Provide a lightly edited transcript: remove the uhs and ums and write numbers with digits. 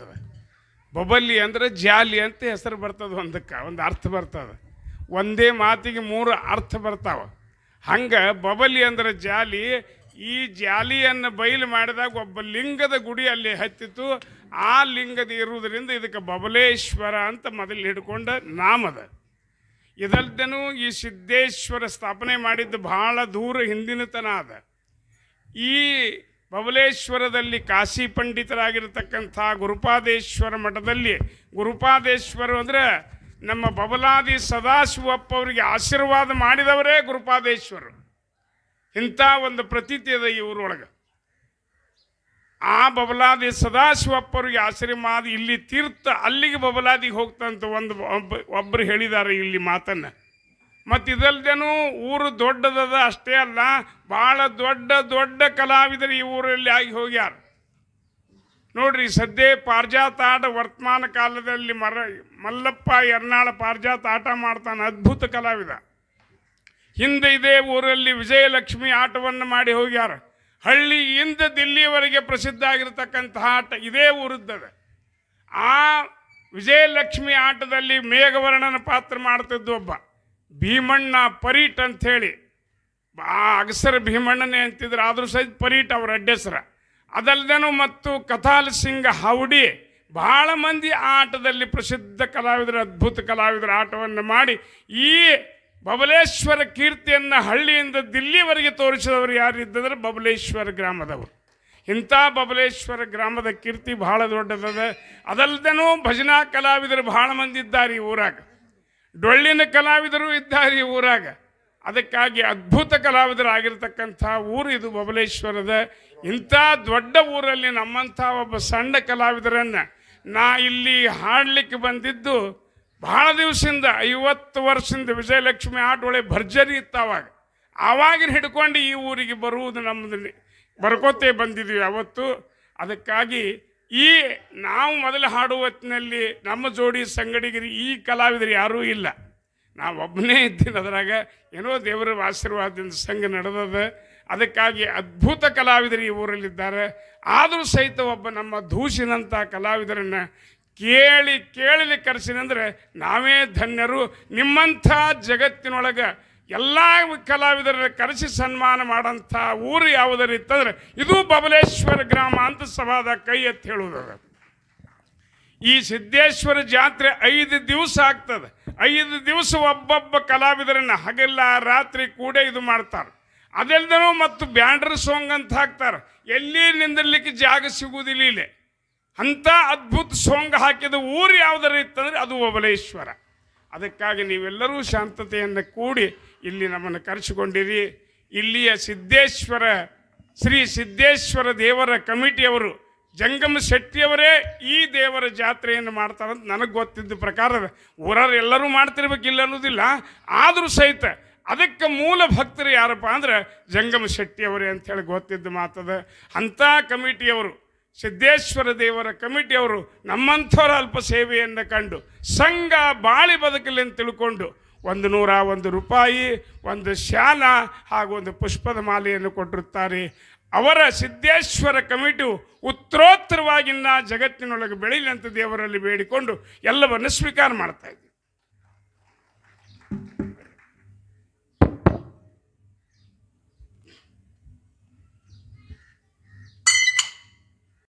ಬರ್ತದೆ. ಬಬಲಿ ಅಂದರೆ ಜಾಲಿ ಅಂತ ಹೆಸರು ಬರ್ತದೆ, ಒಂದು ಅರ್ಥ ಬರ್ತದೆ. ಒಂದೇ ಮಾತಿಗೆ 3 ಅರ್ಥ ಬರ್ತಾವೆ. ಹಂಗೆ ಬಬಲಿ ಅಂದರೆ ಜಾಲಿ. ಈ ಜಾಲಿಯನ್ನು ಬಯಲು ಮಾಡಿದಾಗ ಒಬ್ಬ ಲಿಂಗದ ಗುಡಿ ಅಲ್ಲಿ ಹತ್ತಿತ್ತು. ಆ ಲಿಂಗದ ಇರುವುದರಿಂದ ಇದಕ್ಕೆ ಬಬಲೇಶ್ವರ ಅಂತ ಮೊದಲು ಹಿಡ್ಕೊಂಡ ನಾಮದ. ಇದಲ್ದೇನೂ ಈ ಸಿದ್ದೇಶ್ವರ ಸ್ಥಾಪನೆ ಮಾಡಿದ್ದು ಭಾಳ ದೂರ ಹಿಂದಿನ ತನ ಅದ. ಈ ಬಬಲೇಶ್ವರದಲ್ಲಿ ಕಾಶಿ ಪಂಡಿತರಾಗಿರ್ತಕ್ಕಂಥ ಗುರುಪಾದೇಶ್ವರ ಮಠದಲ್ಲಿ, ಗುರುಪಾದೇಶ್ವರ ಅಂದರೆ ನಮ್ಮ ಬಬಲಾದಿ ಸದಾಶಿವಪ್ಪ ಅವರಿಗೆ ಆಶೀರ್ವಾದ ಮಾಡಿದವರೇ ಗುರುಪಾದೇಶ್ವರರು. ಇಂಥ ಒಂದು ಪ್ರತೀತಿ ಅದ ಈ ಊರೊಳಗೆ. ಆ ಬಬಲಾದಿ ಸದಾಶಿವಪ್ಪ ಅವರಿಗೆ ಆಶೀರ್ವಾದ ಇಲ್ಲಿ ತೀರ್ಥ, ಅಲ್ಲಿಗೆ ಬಬಲಾದಿಗೆ ಹೋಗ್ತಂತ ಒಬ್ಬರು ಹೇಳಿದ್ದಾರೆ ಇಲ್ಲಿ ಮಾತನ್ನು. ಮತ್ತು ಇದಲ್ದೇನೂ ಊರು ದೊಡ್ಡದದ, ಅಷ್ಟೇ ಅಲ್ಲ, ಭಾಳ ದೊಡ್ಡ ದೊಡ್ಡ ಕಲಾವಿದರು ಈ ಊರಲ್ಲಿ ಆಗಿ ಹೋಗ್ಯಾರ. ನೋಡ್ರಿ, ಸದ್ಯ ಪಾರಿಜಾತ ಆಟ ವರ್ತಮಾನ ಕಾಲದಲ್ಲಿ ಮಲ್ಲಪ್ಪ ಯರ್ನಾಳ ಪಾರಿಜಾತ ಆಟ ಮಾಡ್ತಾನೆ, ಅದ್ಭುತ ಕಲಾವಿದ. ಹಿಂದೆ ಇದೇ ಊರಲ್ಲಿ ವಿಜಯಲಕ್ಷ್ಮಿ ಆಟವನ್ನು ಮಾಡಿ ಹೋಗ್ಯಾರ. ಹಳ್ಳಿಯಿಂದ ದಿಲ್ಲಿಯವರೆಗೆ ಪ್ರಸಿದ್ಧ ಆಗಿರತಕ್ಕಂತಹ ಆಟ ಇದೇ ಊರದ್ದದ. ಆ ವಿಜಯಲಕ್ಷ್ಮಿ ಆಟದಲ್ಲಿ ಮೇಘವರ್ಣನ ಪಾತ್ರ ಮಾಡ್ತಿದ್ದು ಒಬ್ಬ ಭೀಮಣ್ಣ ಪರೀಟ್ ಅಂಥೇಳಿ. ಆ ಅಗಸರ ಭೀಮಣ್ಣನೇ ಅಂತಿದ್ರು, ಆದರೂ ಸಹಿತ ಪರೀಟ್ ಅವರ ಅಡ್ಡೆಸರ. ಅದಲ್ಲದೇನೂ ಮತ್ತು ಕಥಾಲ್ ಸಿಂಗ್ ಹೌಡಿ, ಭಾಳ ಮಂದಿ ಆ ಆಟದಲ್ಲಿ ಪ್ರಸಿದ್ಧ ಕಲಾವಿದರು, ಅದ್ಭುತ ಕಲಾವಿದರ ಆಟವನ್ನು ಮಾಡಿ ಈ ಬಬಲೇಶ್ವರ ಕೀರ್ತಿಯನ್ನು ಹಳ್ಳಿಯಿಂದ ದಿಲ್ಲಿವರೆಗೆ ತೋರಿಸಿದವರು ಯಾರಿದ್ದಂದ್ರೆ ಬಬಲೇಶ್ವರ ಗ್ರಾಮದವರು. ಇಂಥ ಬಬಲೇಶ್ವರ ಗ್ರಾಮದ ಕೀರ್ತಿ ಭಾಳ ದೊಡ್ಡದದ. ಅದಲ್ಲದೇನೂ ಭಜನಾ ಕಲಾವಿದರು ಭಾಳ ಮಂದಿ ಇದ್ದಾರೆ ಈ ಊರಾಗ, ಡೊಳ್ಳಿನ ಕಲಾವಿದರು ಇದ್ದಾರೆ ಈ ಊರಾಗ. ಅದಕ್ಕಾಗಿ ಅದ್ಭುತ ಕಲಾವಿದರಾಗಿರ್ತಕ್ಕಂಥ ಊರು ಇದು ಬಬಲೇಶ್ವರದ. ಇಂಥ ದೊಡ್ಡ ಊರಲ್ಲಿ ನಮ್ಮಂಥ ಒಬ್ಬ ಸಣ್ಣ ಕಲಾವಿದರನ್ನು ನಾ ಇಲ್ಲಿ ಹಾಡಲಿಕ್ಕೆ ಬಂದಿದ್ದು ಭಾಳ ದಿವಸದಿಂದ, 50 ವರ್ಷದಿಂದ. ವಿಜಯಲಕ್ಷ್ಮಿ ಆಟ ಒಳ್ಳೆ ಭರ್ಜರಿ ಇತ್ತು ಆವಾಗಿನ ಹಿಡ್ಕೊಂಡು ಈ ಊರಿಗೆ ಬರುವುದು ನಮ್ಮದಲ್ಲಿ ಬರ್ಕೋತೇ ಬಂದಿದ್ವಿ ಅವತ್ತು. ಅದಕ್ಕಾಗಿ ಈ ನಾವು ಮೊದಲು ಹಾಡುವ ಹೊತ್ತಿನಲ್ಲಿ ನಮ್ಮ ಜೋಡಿ ಸಂಗಡಿಗರಿ ಈ ಕಲಾವಿದರು ಯಾರೂ ಇಲ್ಲ, ನಾವು ಒಬ್ಬನೇ ಇದ್ದೀನಿ. ಅದರಾಗ ಏನೋ ದೇವರ ಆಶೀರ್ವಾದದಿಂದ ಸಂಘ ನಡೆದದ. ಅದಕ್ಕಾಗಿ ಅದ್ಭುತ ಕಲಾವಿದರು ಈ ಊರಲ್ಲಿದ್ದಾರೆ. ಆದರೂ ಸಹಿತ ಒಬ್ಬ ನಮ್ಮ ಧೂಷಿನಂಥ ಕಲಾವಿದರನ್ನು ಕೇಳಿ ಕರೆಸಿನಂದ್ರೆ ನಾವೇ ಧನ್ಯರು. ನಿಮ್ಮಂಥ ಜಗತ್ತಿನೊಳಗೆ ಎಲ್ಲ ಕಲಾವಿದರ ಕರೆಸಿ ಸನ್ಮಾನ ಮಾಡೋಂಥ ಊರು ಯಾವುದರ ಇತ್ತಂದ್ರೆ ಇದು ಬಬಲೇಶ್ವರ ಗ್ರಾಮ ಅಂತ ಸಭಾದ ಕೈ ಎತ್ತಿ ಹೇಳುವುದದ. ಈ ಸಿದ್ದೇಶ್ವರ ಜಾತ್ರೆ 5 ದಿವಸ ಆಗ್ತದೆ. 5 ದಿವಸ ಒಬ್ಬೊಬ್ಬ ಕಲಾವಿದರನ್ನು ಹಗಲ ರಾತ್ರಿ ಕೂಡ ಇದು ಮಾಡ್ತಾರೆ. ಅದೆಲ್ಲದೂ ಮತ್ತು ಬ್ಯಾಂಡ್ರ್ ಸಾಂಗ್ ಅಂತ ಹಾಕ್ತಾರೆ. ಎಲ್ಲಿ ನಿಂದಿರ್ಲಿಕ್ಕೆ ಜಾಗ ಸಿಗುವುದಿಲ್ಲ ಇಲ್ಲಿ. ಅಂಥ ಅದ್ಭುತ ಸಾಂಗ್ ಹಾಕಿದ ಊರು ಯಾವುದರ ಇತ್ತಂದರೆ ಅದು ಬಬಲೇಶ್ವರ. ಅದಕ್ಕಾಗಿ ನೀವೆಲ್ಲರೂ ಶಾಂತತೆಯನ್ನು ಕೂಡಿ ಇಲ್ಲಿ ನಮ್ಮನ್ನು ಕರೆಸಿಕೊಂಡಿರಿ. ಇಲ್ಲಿಯ ಸಿದ್ದೇಶ್ವರ ಶ್ರೀ ಸಿದ್ದೇಶ್ವರ ದೇವರ ಕಮಿಟಿಯವರು ಜಂಗಮ ಶೆಟ್ಟಿಯವರೇ ಈ ದೇವರ ಜಾತ್ರೆಯನ್ನು ಮಾಡ್ತಾರಂತ ನನಗೆ ಗೊತ್ತಿದ್ದ ಪ್ರಕಾರ. ಊರವ್ರು ಎಲ್ಲರೂ ಮಾಡ್ತಿರ್ಬೇಕಿಲ್ಲ ಅನ್ನೋದಿಲ್ಲ, ಆದರೂ ಸಹಿತ ಅದಕ್ಕೆ ಮೂಲ ಭಕ್ತರು ಯಾರಪ್ಪ ಅಂದ್ರೆ ಜಂಗಮ ಶೆಟ್ಟಿಯವರೇ ಅಂಥೇಳಿ ಗೊತ್ತಿದ್ದ ಮಾತದ. ಅಂಥ ಕಮಿಟಿಯವರು, ಸಿದ್ದೇಶ್ವರ ದೇವರ ಕಮಿಟಿಯವರು ನಮ್ಮಂಥವರ ಅಲ್ಪ ಸೇವೆಯನ್ನು ಕಂಡು ಸಂಘ ಬಾಳಿ ಬದುಕಲಿ ಅಂತ ತಿಳ್ಕೊಂಡು 101 ರೂಪಾಯಿ, ಒಂದು ಶಾಲ ಹಾಗೂ ಒಂದು ಪುಷ್ಪದ ಮಾಲೆಯನ್ನು ಕೊಟ್ಟಿರುತ್ತಾರೆ. ಅವರ ಸಿದ್ದೇಶ್ವರ ಕಮಿಟಿಯು ಉತ್ತರೋತ್ತರವಾಗಿನ್ನ ಜಗತ್ತಿನೊಳಗೆ ಬೆಳೀಲಿ ಅಂತ ದೇವರಲ್ಲಿ ಬೇಡಿಕೊಂಡು ಎಲ್ಲವನ್ನು ಸ್ವೀಕಾರ ಮಾಡ್ತಾ ಇದ್ದೀವಿ.